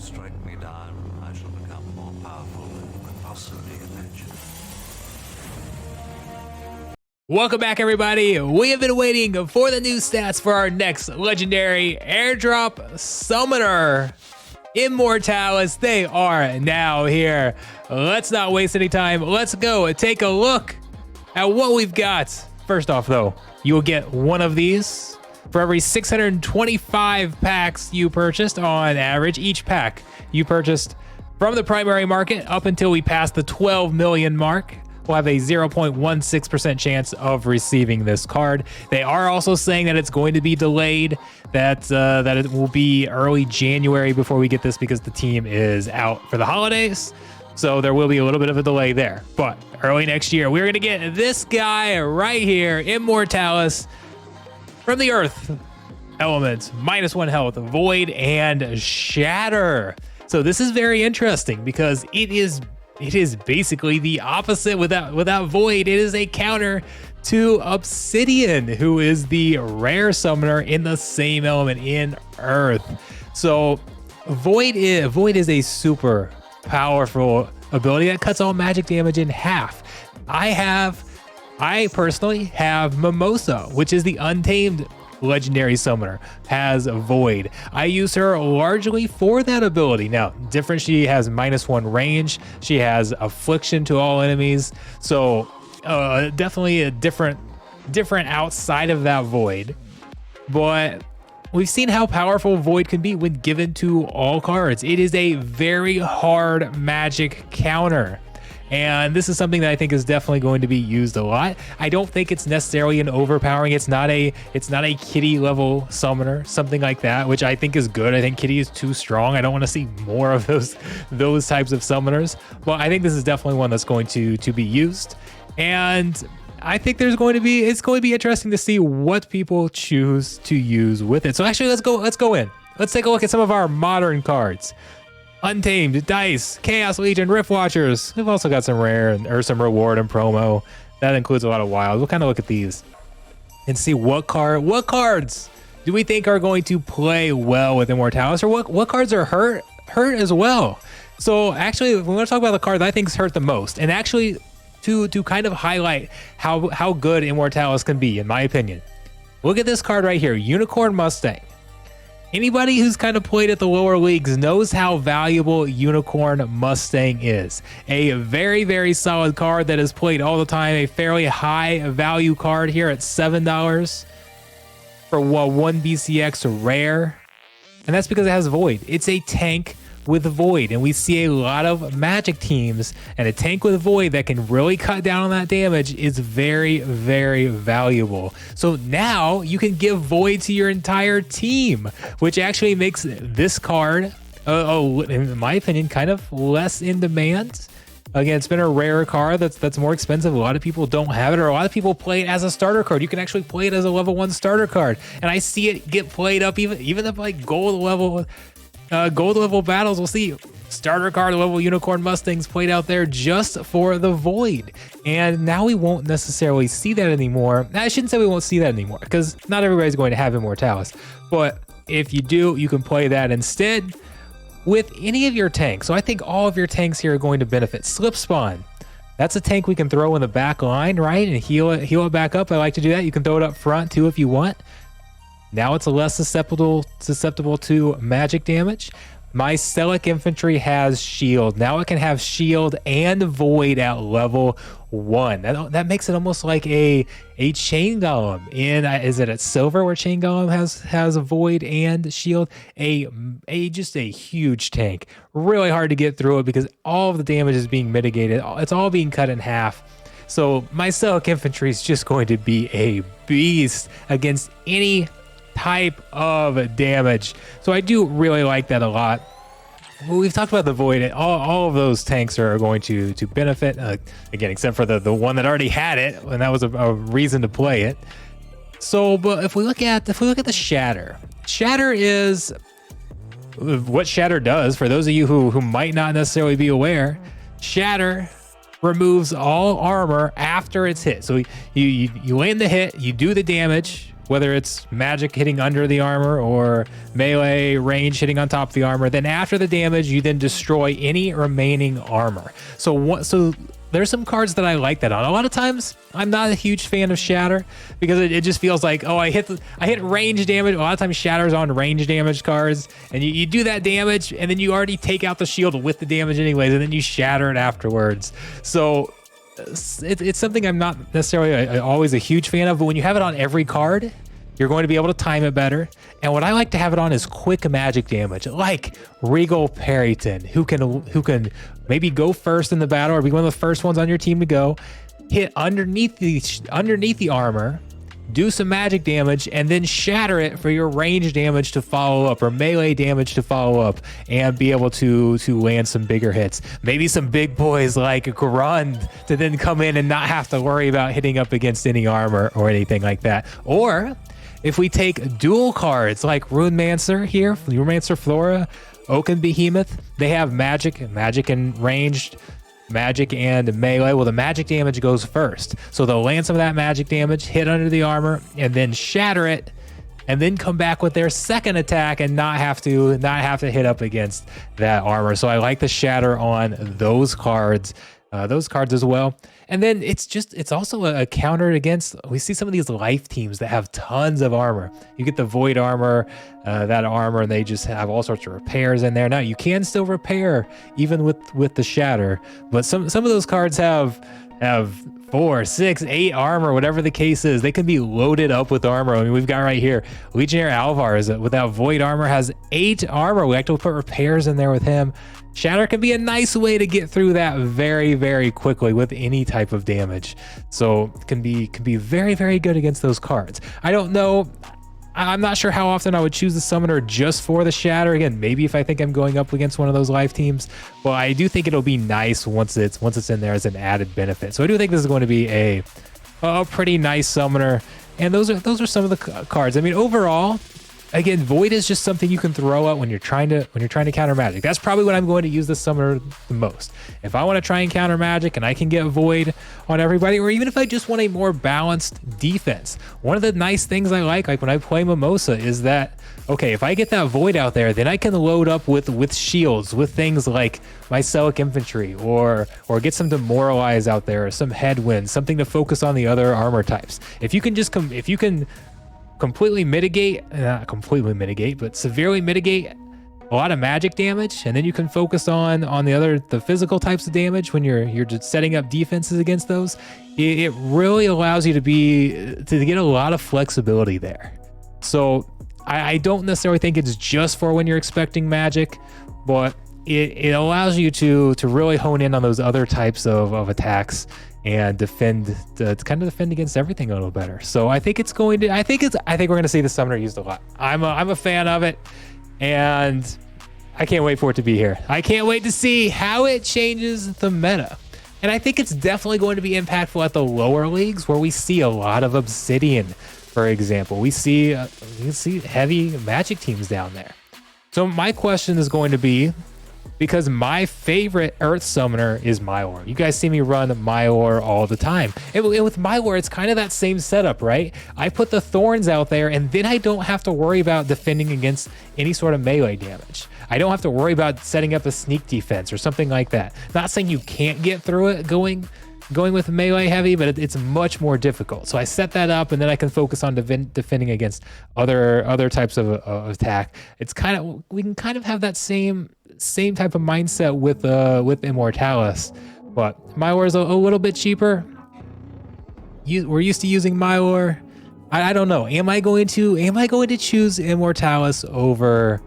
strike me down, I shall become more powerful than you could possibly imagine. Welcome back, everybody. We have been waiting for the new stats for our next legendary airdrop summoner, Immortalis. They are now here. Let's not waste any time. Let's go and take a look at what we've got. First off, though, you will get one of these for every 625 packs you purchased on average. Each pack you purchased from the primary market up until we pass the 12 million mark. We'll have a 0.16% chance of receiving this card. They are also saying that it's going to be delayed, that it will be early January before we get this because the team is out for the holidays. So there will be a little bit of a delay there. But early next year, we're going to get this guy right here, Immortalis, from the Earth elements, -1 health, Void, and Shatter. So this is very interesting because it is basically the opposite without Void. It is a counter to Obsidian, who is the rare summoner in the same element in Earth. So Void is a super powerful ability that cuts all magic damage in half. I personally have Mimosa, which is the untamed legendary summoner, has Void. I use her largely for that ability. Now, different, she has -1 range. She has affliction to all enemies. So definitely a different outside of that Void. But we've seen how powerful Void can be when given to all cards. It is a very hard magic counter. And this is something that I think is definitely going to be used a lot. I don't think it's necessarily an overpowering. It's not a kitty level summoner, something like that, which I think is good. I think kitty is too strong. I don't want to see more of those types of summoners. But I think this is definitely one that's going to be used. And I think it's going to be interesting to see what people choose to use with it. So actually, let's go in. Let's take a look at some of our modern cards. Untamed, Dice, Chaos Legion, Rift Watchers. We've also got some rare or some reward and promo. That includes a lot of wild. We'll kind of look at these and see what cards do we think are going to play well with Immortalis, or what cards are hurt as well. So actually, we're going to talk about the card that I think's hurt the most, and actually to kind of highlight how good Immortalis can be, in my opinion. Look at this card right here, Unicorn Mustang. Anybody who's kind of played at the lower leagues knows how valuable Unicorn Mustang is. A very, very solid card that is played all the time. A fairly high value card here at $7 for one BCX rare. And that's because it has Void. It's a tank with Void, and we see a lot of Magic teams, and a tank with Void that can really cut down on that damage is very, very valuable. So now you can give Void to your entire team, which actually makes this card, in my opinion, kind of less in demand. Again, it's been a rare card that's more expensive. A lot of people don't have it, or a lot of people play it as a starter card. You can actually play it as a level 1 starter card, and I see it get played up even if like gold level battles. We'll see starter card level Unicorn Mustangs played out there just for the Void. And now we won't necessarily see that anymore. I shouldn't say we won't see that anymore, because not everybody's going to have Immortalis. But if you do, you can play that instead with any of your tanks. So I think all of your tanks here are going to benefit. Slip Spawn. That's a tank we can throw in the back line, right? And heal it back up. I like to do that. You can throw it up front too if you want. Now it's less susceptible to magic damage. My Celic Infantry has Shield. Now it can have Shield and Void at level 1. That makes it almost like a Chain Golem. Is it at Silver where Chain Golem has a Void and Shield? Just a huge tank. Really hard to get through it because all of the damage is being mitigated. It's all being cut in half. So my Celic Infantry is just going to be a beast against any type of damage. So I do really like that a lot. Well, we've talked about the Void. All of those tanks are going to benefit, again, except for the one that already had it, and that was a reason to play it. So, but if we look at the Shatter is what Shatter does. For those of you who might not necessarily be aware, Shatter removes all armor after it's hit. So you land the hit, you do the damage, whether it's magic hitting under the armor or melee range hitting on top of the armor. Then after the damage, you then destroy any remaining armor. So there's some cards that I like that on. A lot of times, I'm not a huge fan of Shatter because it just feels like, oh, I hit range damage. A lot of times Shatter's on range damage cards, and you do that damage, and then you already take out the shield with the damage anyways, and then you shatter it afterwards. So it's something I'm not necessarily always a huge fan of, but when you have it on every card, you're going to be able to time it better. And what I like to have it on is quick magic damage, like Regal Perryton, who can maybe go first in the battle or be one of the first ones on your team to go, hit underneath the armor, do some magic damage, and then shatter it for your range damage to follow up or melee damage to follow up and be able to land some bigger hits. Maybe some big boys like Grund to then come in and not have to worry about hitting up against any armor or anything like that. Or if we take dual cards like Runemancer here, Runemancer Flora, Oaken Behemoth, they have magic and ranged, magic and melee. Well, the magic damage goes first. So they'll land some of that magic damage, hit under the armor, and then shatter it, and then come back with their second attack and not have to hit up against that armor. So I like the shatter on those cards as well. And then it's also a counter against, we see some of these life teams that have tons of armor. You get the void armor, that armor, and they just have all sorts of repairs in there. Now you can still repair even with the shatter, but some of those cards have 4, 6, 8 armor, whatever the case is. They can be loaded up with armor. I mean, we've got right here Legionnaire Alvar with that void armor has 8 armor. We have to put repairs in there with him. Shatter can be a nice way to get through that very, very quickly with any type of damage. So it can be very, very good against those cards. I don't know. I'm not sure how often I would choose the summoner just for the shatter. Again, maybe if I think I'm going up against one of those live teams. Well, I do think it'll be nice once it's in there as an added benefit. So I do think this is going to be a pretty nice summoner. And those are some of the cards. I mean, overall, again, Void is just something you can throw out when you're trying to counter magic. That's probably when I'm going to use this summoner the most. If I want to try and counter magic and I can get Void on everybody, or even if I just want a more balanced defense. One of the nice things I like when I play Mimosa is that, okay, if I get that Void out there, then I can load up with shields, with things like Mycelic Infantry, or get some Demoralize out there, or some Headwind, something to focus on the other armor types. If you can completely mitigate, not completely mitigate, but severely mitigate a lot of magic damage, and then you can focus on the physical types of damage when you're just setting up defenses against those. It really allows you to get a lot of flexibility there. So I don't necessarily think it's just for when you're expecting magic, but it allows you to really hone in on those other types of attacks and defend against everything a little better. So I think we're going to see the summoner used a lot. I'm a fan of it, and I can't wait for it to be here. I can't wait to see how it changes the meta. And I think it's definitely going to be impactful at the lower leagues where we see a lot of Obsidian, for example. We see heavy magic teams down there. So my question is going to be, because my favorite Earth Summoner is Mylor. You guys see me run Mylor all the time. And with Mylor, it's kind of that same setup, right? I put the Thorns out there, and then I don't have to worry about defending against any sort of melee damage. I don't have to worry about setting up a sneak defense or something like that. Not saying you can't get through it going with melee heavy, but it's much more difficult. So I set that up, and then I can focus on defending against other types of attack. We can kind of have that same type of mindset with Immortalis, but Mylor is a little bit cheaper. We're used to using Mylor. I don't know. Am I going to choose Immortalis over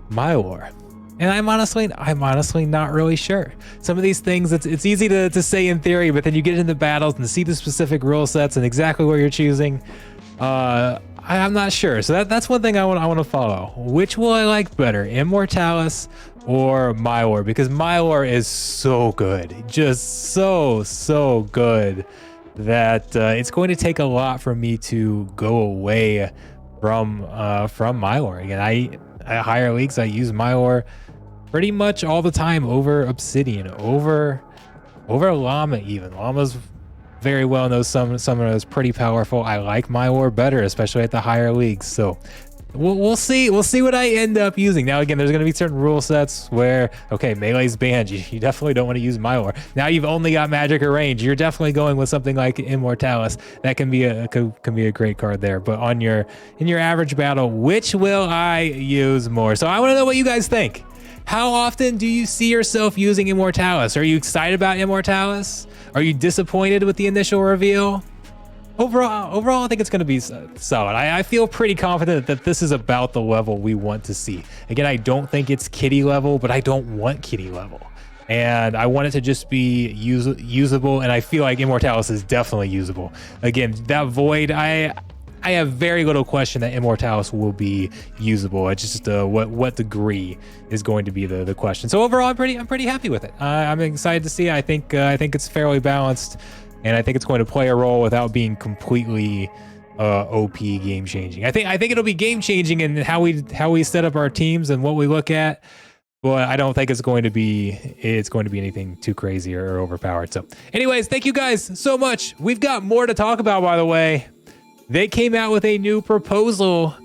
Mylor? And I'm honestly not really sure. Some of these things, it's easy to say in theory, but then you get into battles and see the specific rule sets and exactly what you're choosing. I'm not sure. So that's one thing I want to follow. Which will I like better, Immortalis or Mylor? Because Mylor is so good, just so good, that it's going to take a lot for me to go away from Mylor. Again, at higher leagues, I use Mylor pretty much all the time over Obsidian, over Llama even. Llama's very well in those summoners, pretty powerful. I like my ore better, especially at the higher leagues. So we'll see what I end up using. Now again, there's going to be certain rule sets where, okay, melee's banned, you definitely don't want to use my ore. Now you've only got magic or range, you're definitely going with something like Immortalis. That can be a great card there. But in your average battle, which will I use more? So I want to know what you guys think. How often do you see yourself using Immortalis? Are you excited about Immortalis? Are you disappointed with the initial reveal? Overall, I think it's going to be solid. I feel pretty confident that this is about the level we want to see. Again, I don't think it's kitty level, but I don't want kitty level. And I want it to just be usable, and I feel like Immortalis is definitely usable. Again, that void, I have very little question that Immortalis will be usable. It's just what degree is going to be the question. So overall, I'm pretty happy with it. I'm excited to see. I think it's fairly balanced, and I think it's going to play a role without being completely OP game changing. I think it'll be game changing in how we set up our teams and what we look at. But I don't think it's going to be anything too crazy or overpowered. So anyways, thank you guys so much. We've got more to talk about, by the way. They came out with a new proposal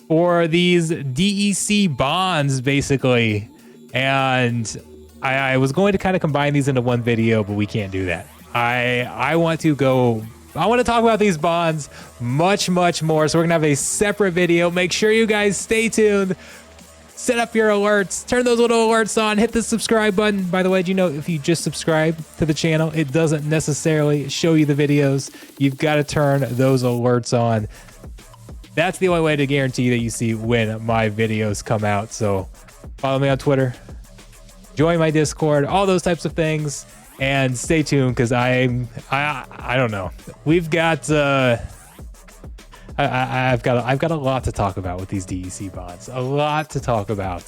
for these DEC bonds, basically. And I was going to kind of combine these into one video, but we can't do that. I want to talk about these bonds much more. So we're going to have a separate video. Make sure you guys stay tuned. Set up your alerts, turn those little alerts on, hit the subscribe button. By the way, do you know if you just subscribe to the channel, it doesn't necessarily show you the videos. You've got to turn those alerts on. That's the only way to guarantee that you see when my videos come out. So follow me on Twitter, join my Discord, all those types of things, and stay tuned because I don't know. We've got I've got a lot to talk about with these DEC bonds. A lot to talk about.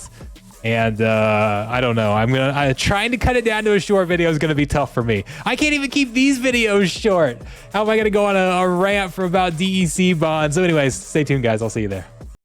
And I don't know. Trying to cut it down to a short video is gonna be tough for me. I can't even keep these videos short. How am I gonna go on a rant for about DEC bonds? So anyways, stay tuned guys, I'll see you there.